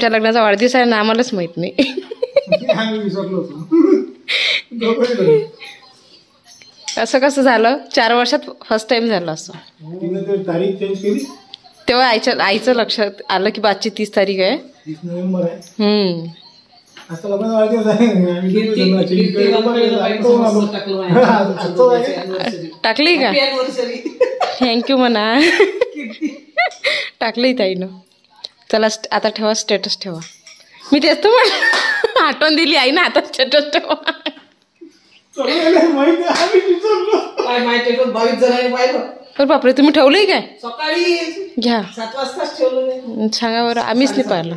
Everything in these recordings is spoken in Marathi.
आमच्या लग्नाचा वाढदिवस आहे ना आम्हालाच माहित नाही. असं कसं झालं? 4 वर्षात फर्स्ट टाइम झालं असं. तेव्हा आईचं लक्षात आलं की आजची 30 तारीख आहे. 30 नोव्हेंबर आहे. टाकली का? थँक्यू म्हणा. टाकली ताईनं. चला आता ठेवा, स्टेटस ठेवा. मी तेच तर म्हण आठवण दिली आई ना, आता स्टेटस ठेवा. तर बापरे, तुम्ही ठेवलंय काय? सकाळी घ्या 7 वाजताच ठेवलं. सांगा बरं, आम्हीच नाही पाहिलं.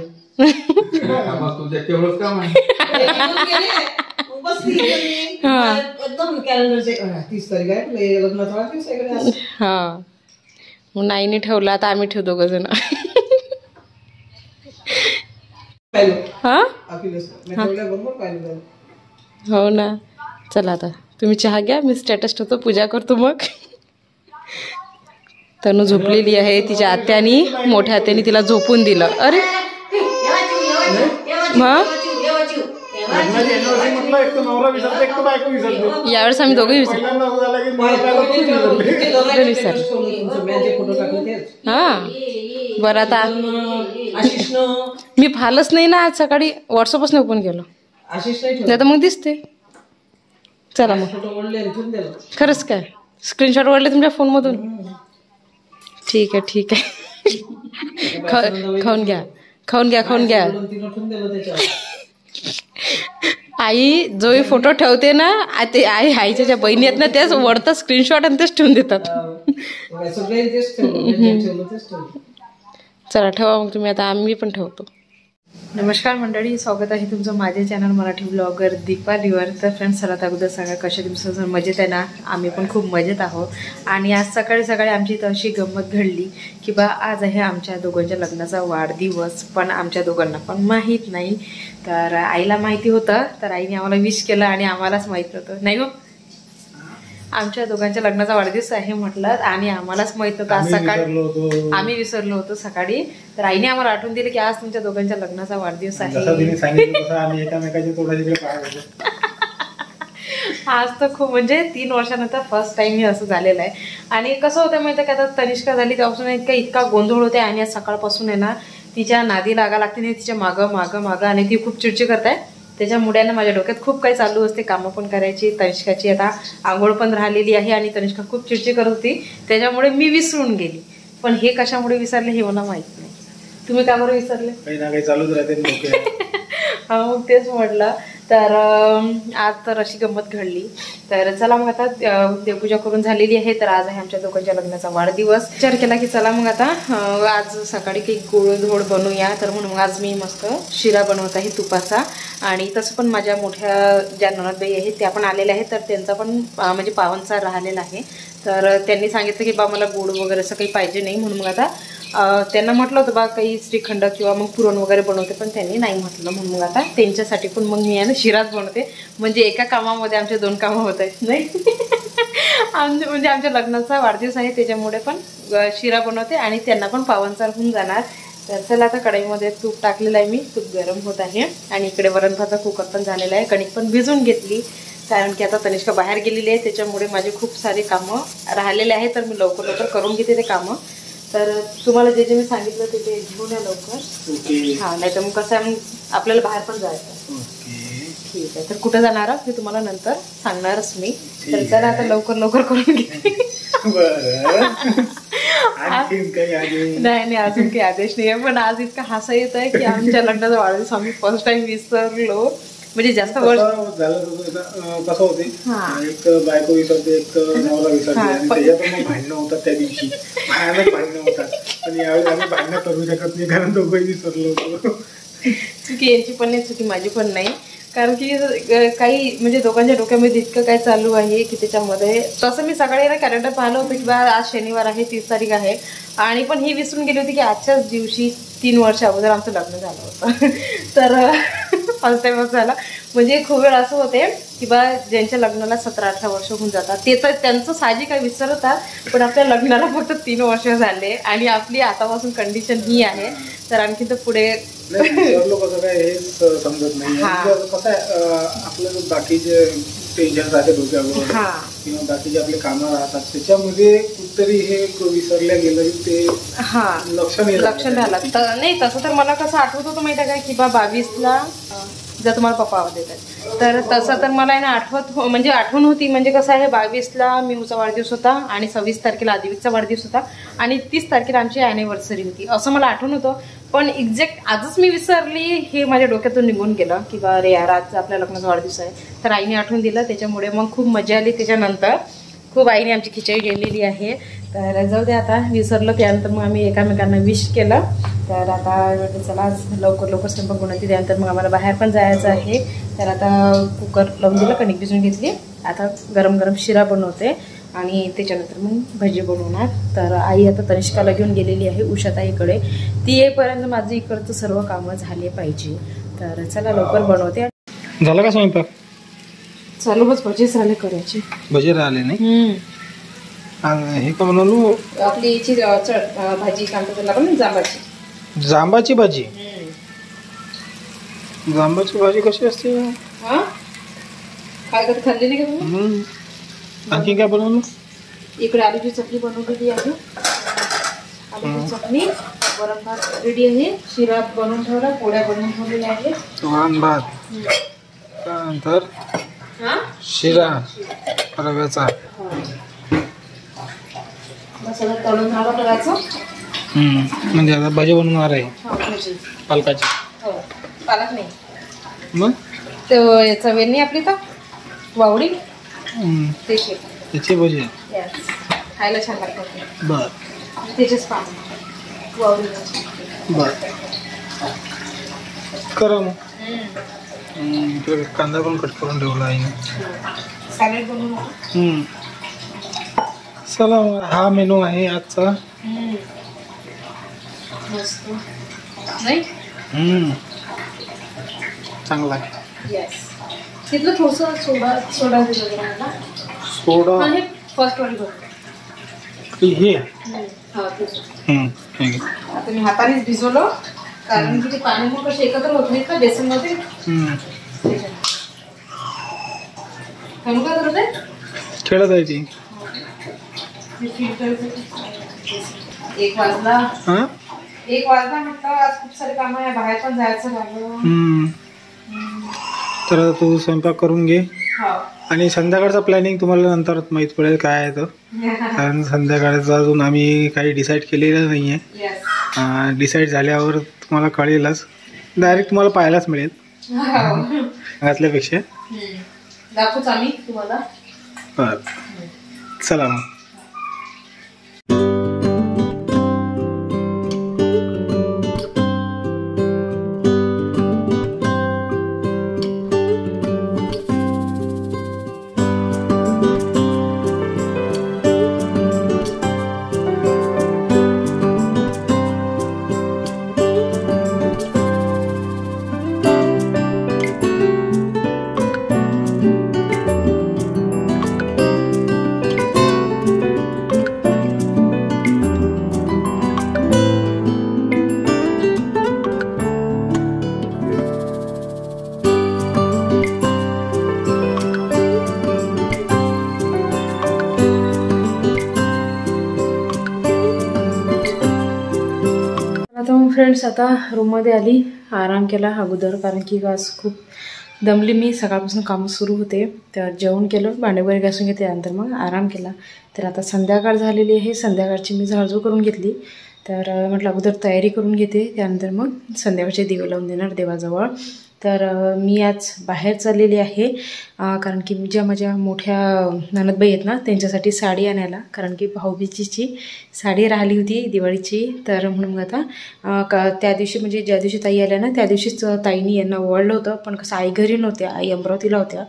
एकदम कॅलेंडरचे 30 तारीख आहे लग्नाचा वाढदिवस आहे. हा, मग नाहीने ठेवलं, आता आम्ही ठेवतो दोघं जण. हा, हो ना. चला आता तुम्ही चहा घ्या, मी स्टेटस ठेवतो, पूजा करतो. मग तनू झोपलेली आहे. तिच्या आत्यानी, मोठ्या आत्यानी तिला झोपून दिलं. अरे मग यावेळेस आम्ही दोघे विसरलो. हा बरं, आता मी फालच नाही ना आज सकाळी, व्हॉट्सअपच नाही ओपन केलं. नाही तर मग दिसते. चला मग, खरंच काय स्क्रीनशॉट वाढले तुमच्या फोनमधून? ठीक आहे ठीक आहे. खाऊन घ्या, खाऊन घ्या, खाऊन घ्या. आई जो फोटो ठेवते ना, ते आईच्या ज्या बहिणी आहेत ना, त्याच वरतात स्क्रीनशॉट आणि तेच ठेवून देतात. चला ठेवा मग तुम्ही, आता आम्ही पण ठेवतो. नमस्कार मंडळी, स्वागत आहे तुमचं माझ्या चॅनल मराठी ब्लॉगर दीपालीवर. तर फ्रेंड्स, चला अगोदर सांगा कशा तुम्ही सर्वजण मजेत आहे ना? आम्ही पण खूप मजेत आहोत. आणि आज सकाळी सकाळी आमची इथं अशी गंमत घडली की आज आहे आमच्या दोघांच्या लग्नाचा वाढदिवस, पण आमच्या दोघांना पण माहीत नाही. तर आईला माहिती होतं, तर आईने आम्हाला विश केलं आणि आम्हालाच माहीत नव्हतं. नाही हो, आमच्या दोघांच्या लग्नाचा वाढदिवस आहे म्हटलं आणि आम्हालाच माहित नव्हतं. आज सकाळी आम्ही विसरलो होतो सकाळी, तर आईने आम्हाला आठवण दिली की आज तुमच्या दोघांच्या लग्नाचा वाढदिवस आहे. आज तर खूप म्हणजे 3 वर्षानंतर फर्स्ट टाइम हे असं झालेलं आहे. आणि कसं होतं माहिती आहे का, आता तनिष्का झाली तेव्हापासून इतका गोंधळ होते आणि आज सकाळपासून आहे ना तिच्या नादी लागा लागते नाही, तिच्या मागं मागं मागं, आणि ती खूप चिडचिड करताय. त्याच्यामुळे ना माझ्या डोक्यात खूप काही चालू असते, कामं पण करायची. तनिष्काची आता आंघोळ पण राहिलेली आहे आणि तनिष्का खूप चिडचिड करत होती, त्याच्यामुळे मी विसरून गेली. पण हे कशामुळे विसरले हे मला माहित नाही. तुम्ही का बरं विसरले? काही ना काही चालूच राहते. हा, मग तेच म्हटलं. तर आज तर अशी गंमत घडली. तर चला मग आता देवपूजा करून झालेली आहे. तर आज आहे आमच्या दोघांच्या लग्नाचा वाढदिवस. विचार केला की चला मग आता आज सकाळी काही गोडधोड बनवूया. तर म्हणून मग आज मी मस्त शिरा बनवत आहे तुपाचा. आणि तसं पण माझ्या मोठ्या ज्या ननदबाई आहेत त्या पण आलेल्या आहेत, तर त्यांचा पण म्हणजे पावनचा राहिलेला आहे. तर त्यांनी सांगितलं की बा मला गोड वगैरे असं काही पाहिजे नाही, म्हणून मग आता त्यांना म्हटलं होतं बा काही श्रीखंड किंवा मग पुरण वगैरे बनवते, पण त्यांनी नाही म्हटलं. म्हणून मग आता त्यांच्यासाठी पण मग मी आहे ना शिराच बनवते. म्हणजे एका कामामध्ये आमचे 2 कामं होत आहेत नाही. म्हणजे आमच्या लग्नाचा वाढदिवस आहे त्याच्यामुळे पण शिरा बनवते आणि त्यांना पण पावनचार होऊन जाणार. तर चला आता कढईमध्ये तूप टाकलेलं आहे मी, तूप गरम होत आहे. आणि इकडे वरणभाताचा कुकर पण झालेला आहे. कणिक पण भिजून घेतली, कारण की आता तनिष्का बाहेर गेलेली आहे, त्याच्यामुळे माझे खूप सारे कामं राहिलेले आहेत. तर मी लवकर लवकर करून घेते ते कामं. तर तुम्हाला जे जे मी सांगितलं ते घेऊन या लवकर. हा, नाही तर मग कसं आहे, मग आपल्याला बाहेर पण जायचं. ठीक आहे, तर कुठं जाणार आहोत हे तुम्हाला नंतर सांगणारच मी. तर चला आता लवकर लवकर करून घेते. नाही अजून काही आदेश नाही आहे, पण आज इतका हसा येत आहे की आमच्या लग्नाचा वाढदिवस आम्ही फर्स्ट टाइम विसरलो. म्हणजे जास्त वर्ष कसं होते, एक बायको विसरते, एक नवरा विसरते, आणि त्याच्यात मग भांडणं होतात. त्या दिवशी भयानक भांडणं होतात. पण यावेळी आम्ही भांडणं करू शकत नाही, कारण दोघंही विसरलो होतो. चुकी यांची पण नाही, चुकी माझी पण नाही. कारण की काही म्हणजे दोघांच्या डोक्यामध्ये इतकं काय चालू आहे की त्याच्यामध्ये. तसं मी सकाळी ना कॅलेंडर पाहिलं होतं की बा आज शनिवार आहे, 30 तारीख आहे. आणि पण ही विसरून गेली होती की आजच्याच दिवशी 3 वर्ष अगोदर आमचं लग्न झालं होतं. तर फर्स्ट टाइम असं झालं. म्हणजे खूप वेळ असं होते किंवा ज्यांच्या लग्नाला 17-18 वर्ष होऊन जातात ते तर त्यांचं साहजिक काय विसरतात, पण आपल्या लग्नाला फक्त 3 वर्ष झाले आणि आपली आतापासून कंडिशन ही आहे, तर आणखी तर पुढे लोक कसं काय हेच समजत नाही. कसं आहे आपलं बाकीचे टेन्शन राहते डोक्यावर किंवा बाकीचे आपले कामं राहतात त्याच्यामध्ये कुठतरी हे विसरल्या गेलं ते लक्ष झालं. तर नाही तसं तर मला कसं आठवत होतं माहिती आहे का, की बा 22ला जर तुम्हाला पप्पा आवाज देतात तर तसं तर मला आहे ना आठवण होती. म्हणजे कसं आहे 22ला मिऊचा वाढदिवस होता आणि 26 तारखेला आदिवीचा वाढदिवस होता आणि 30 तारखेला आमची ॲनिव्हर्सरी होती असं मला आठवण होतं. पण एक्झॅक्ट आजच मी विसरली हे माझ्या डोक्यातून निघून गेलं की बा अरे यार आज आपल्या लग्नाचा वाढदिवस आहे. तर आईने आठवण दिलं, त्याच्यामुळे मग खूप मजा आली. त्याच्यानंतर खूप आईने आमची खिचडी केलेली आहे. तर जाऊ दे आता विसरलं. त्यानंतर मग आम्ही एकमेकांना विश केलं. तर आता चला लवकर स्वयंपाक बनवते. त्यानंतर मग आम्हाला बाहेर पण जायचं आहे. तर आता कुकर लावून दिलं, कणिक भिजून घेतली. आता गरम शिरा बनवते आणि त्याच्यानंतर मग भजी बनवणार. तर आई आता तनिष्काला घेऊन गेलेली आहे उषाताईकडे. ती येईपर्यंत माझं इकडचं सर्व कामं झाले पाहिजे. तर चला लवकर बनवते. झालं का स्वयंपाक? चालू बस भजीच राहिले करायचे. भजी राहिले नाही. हे का बनवलो आपली याची भाजी सांगतो त्याला पण जांबाची भाजी. जांबाची भाजी कशी असते? काय कधी खाल्ली नाही का तुम्ही? आणखी काय बनवलं? इकडे आलूची चटणी बनवलेली आहे. आलूची चटणी, वरण भात रेडी आहे. शिरा बनवून ठेवला, पोळ्या बनवून ठेवलेल्या आहेत. वरण भात, त्यानंतर शिरा रव्याचा. मसाला तळून हवा करायचं. म्हणजे आता भाजी बनवणार आहे पालकाची. पालक नाही मग याचा वेल नाही आपली तर वावडी त्याची भजी खायला छान लागतात. बर त्याचेच पान वावडी बर करा मग. कांदा पण कट करून ठेवला आहे. सॅलेड बनवून. चला हा मेनू आहे आजचा. मस्त नाही चांगला आहे. तिथलं थोडंसं सोडा दिलं मला. सोडा फर्स्ट वाली हे आता मी हातानेच भिजवलं कारण की ते पाणी मग कसे एकत्र होत नाहीत का बेसन मध्ये. खेळत आहे ती. 1 वाजला म्हटलं आज खूप सारे काम आहे, बाहेर पण जायचं झालं. तर आता तू स्वयंपाक करून घे आणि संध्याकाळचा प्लॅनिंग तुम्हाला नंतर माहित पडेल काय आहे तर. कारण संध्याकाळचं अजून आम्ही काही डिसाईड केलेलं नाही आहे. डिसाईड झाल्यावर तुम्हाला कळेलच, डायरेक्ट तुम्हाला पाहायलाच मिळेल घातल्यापेक्षा. दाखवूच आम्ही तुम्हाला. बरं चला मग. फ्रेंड्स आता रूममध्ये आली, आराम केला अगोदर कारण की आज खूप दमली मी. सकाळपासून कामं सुरू होते. तर जेवण केलं, भांडे वगैरे घासून घेते, त्यानंतर मग आराम केला. तर आता संध्याकाळ झालेली आहे. संध्याकाळची मी झाडझूड करून घेतली. तर म्हटलं अगोदर तयारी करून घेते, त्यानंतर मग संध्याकाळचे दिवे लावून देणार देवाजवळ. तर मी आज बाहेर चाललेली आहे कारण की ज्या माझ्या मोठ्या ननदबाई आहेत ना त्यांच्यासाठी साडी आणायला. कारण की भाऊबीजेची साडी राहिली होती दिवाळीची. तर म्हणून मग आता त्या दिवशी म्हणजे ज्या दिवशी ताई आल्या ना त्या दिवशीच ताईनी यांना ओवाळलं होतं. पण कसं आई घरी नव्हत्या, आई अमरावतीला होत्या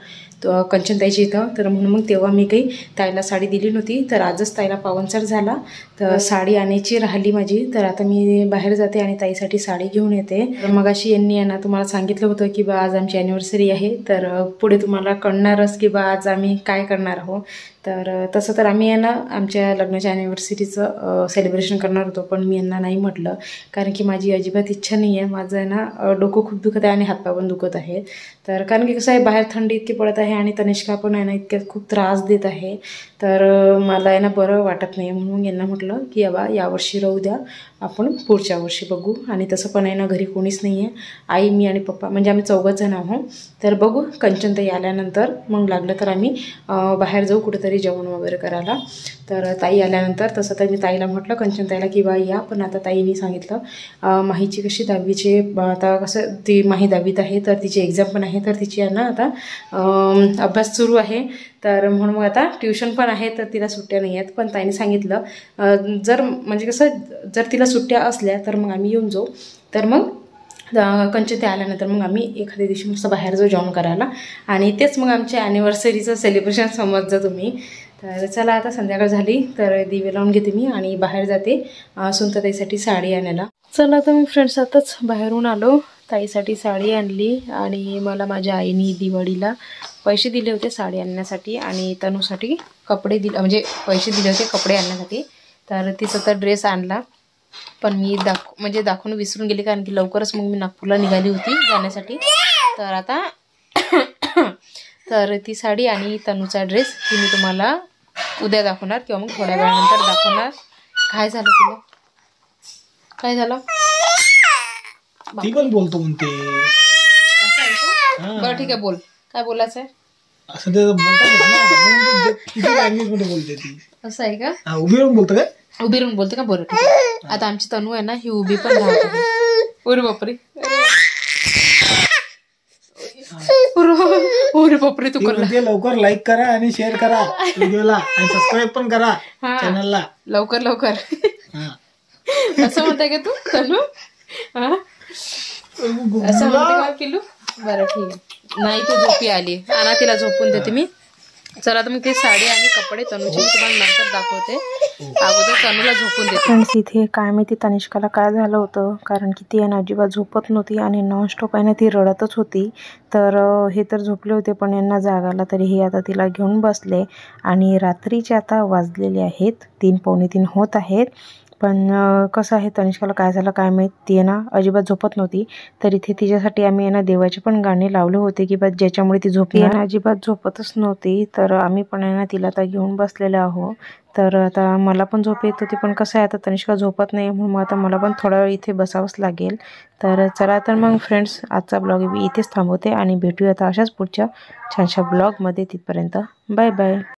कंचनताईच्या इथं. तर म्हणून मग तेव्हा मी काही ताईला साडी दिली नव्हती. तर आजच ताईला पावनचार झाला तर साडी आणायची राहिली माझी. तर आता मी बाहेर जाते आणि ताईसाठी साडी घेऊन येते. तर मग अशी यांनी यांना तुम्हाला सांगितलं होतं होतं की बा आज आमची ॲनिव्हर्सरी आहे, तर पुढे तुम्हाला कळणारच की बा आज आम्ही काय करणार आहोत. तर तसं तर आम्ही यांना आमच्या लग्नाच्या ॲनिव्हर्सरीचं सेलिब्रेशन करणार होतो, पण मी यांना नाही म्हटलं, कारण की माझी अजिबात इच्छा नाही आहे. माझं आहे ना डोकं खूप दुखत आहे आणि हातपाय पण दुखत आहे. तर कारण की कसं आहे, बाहेर थंडी इतकी पडत आहे आणि तनिष्का पण आहे ना इतक्यात खूप त्रास देत आहे. तर मला आहे ना बरं वाटत नाही, म्हणून यांना म्हटलं की बाबा यावर्षी राहू द्या, आपण पुढच्या वर्षी बघू. आणि तसं पण आहे ना घरी कोणीच नाही आहे, आई, मी आणि पप्पा, म्हणजे आम्ही 4 जण आहोत. तर बघू कंचनताई आल्यानंतर मग लागलं तर आम्ही बाहेर जाऊ कुठेतरी जेवण वगैरे करायला. तर ताई आल्यानंतर तसं तर मी ताईला म्हटलं, कंचनताईला की बा या, पण आता ताईने सांगितलं माहीची कशी 10वीचे आता कसं ती माही 10वीत आहे, तर तिची एक्झाम पण आहे, तर तिची आहे ना आता अभ्यास सुरू आहे. तर म्हणून मग आता ट्युशन पण आहे, तर तिला सुट्ट्या नाही आहेत. पण ताईने सांगितलं जर म्हणजे कसं जर तिला सुट्ट्या असल्या तर मग आम्ही येऊन जाऊ. तर मग कंचन ते आल्यानंतर मग आम्ही एखाद्या दिवशी मस्त बाहेर जाऊ जेवण करायला, आणि तेच मग आमच्या ॲनिव्हर्सरीचं सेलिब्रेशन समजतं तुम्ही. तर चला आता संध्याकाळ झाली, तर दिवे लावून घेते मी आणि बाहेर जाते सुनताईसाठी साडी आणायला. चला तर मी फ्रेंड्स आताच बाहेरून आलो, ताईसाठी साडी आणली आणि मला माझ्या आईने दिवाळीला पैसे दिले होते साडी आणण्यासाठी आणि तनूसाठी कपडे दिले, म्हणजे पैसे दिले होते कपडे आणण्यासाठी. तर तिचा तर ड्रेस आणला, पण मी दाखवून विसरून गेले, कारण की लवकरच मग मी नागपूरला निघाली होती जाण्यासाठी. तर आता तर ती साडी आणि तनूचा ड्रेस ही मी तुम्हाला उद्या दाखवणार किंवा मग थोड्या वेळानंतर दाखवणार. काय झालं तुला, काय झालं? ती पण बोलतो म्हणते. बरं ठीक आहे, बोल, काय बोलायचं आहे? असं ते बोलतात किती लँग्वेज मध्ये बोलते ती. असं आहे का? उभी राहून बोलतो काय? उभी राहून बोलते का? बरं ठीक आहे. आता आमची तनू आहे ना ही उभी पण राहते. अरे बापरे, अरे बापरे, तू म्हणजे लवकर लाईक करा आणि शेअर करा व्हिडिओला आणि सबस्क्राईब पण करा चॅनलला लवकर लवकर. असं म्हणताय का तू तनू? असं म्हणते का पिलू? बरं ठीक आहे. नाही ती झोपी आली, आणा तिला झोपून देते मी. चला तर मग ते साडी आणि कपडे तनूचे मी तुम्हाला नंतर दाखवते, अगोदर तनूला झोपून देते. फ्रेंड्स इथे काय माहिती तनिष्काला काय झालं होतं, कारण की ती यांना अजिबात झोपत नव्हती आणि नॉनस्टॉप आहे ना ती रडतच होती. तर हे तर झोपले होते, पण यांना जाग आला तरी हे आता तिला घेऊन बसले आणि रात्रीचे आता वाजलेले आहेत 3, पावणे 3 होत आहेत. पण कसं आहे तनिष्काला काय झालं काय माहीत, ती ना अजिबात झोपत नव्हती. तर इथे तिच्यासाठी आम्ही ना देवाचे पण गाणे लावले होते की बस ज्याच्यामुळे ती झोपली, अजिबात झोपतच नव्हती. तर आम्ही पण ना तिला आता घेऊन बसलेले आहोत. तर आता मला पण झोप येत होती, पण कसं आहे आता तनिष्का झोपत नाही, म्हणून आता मला पण थोडा वेळ इथे बसावंच लागेल. तर चला तर मग फ्रेंड्स आजचा ब्लॉग मी इथेच थांबवते आणि भेटूया आता अशाच पुढच्या छानशा ब्लॉगमध्ये. तिथपर्यंत बाय बाय.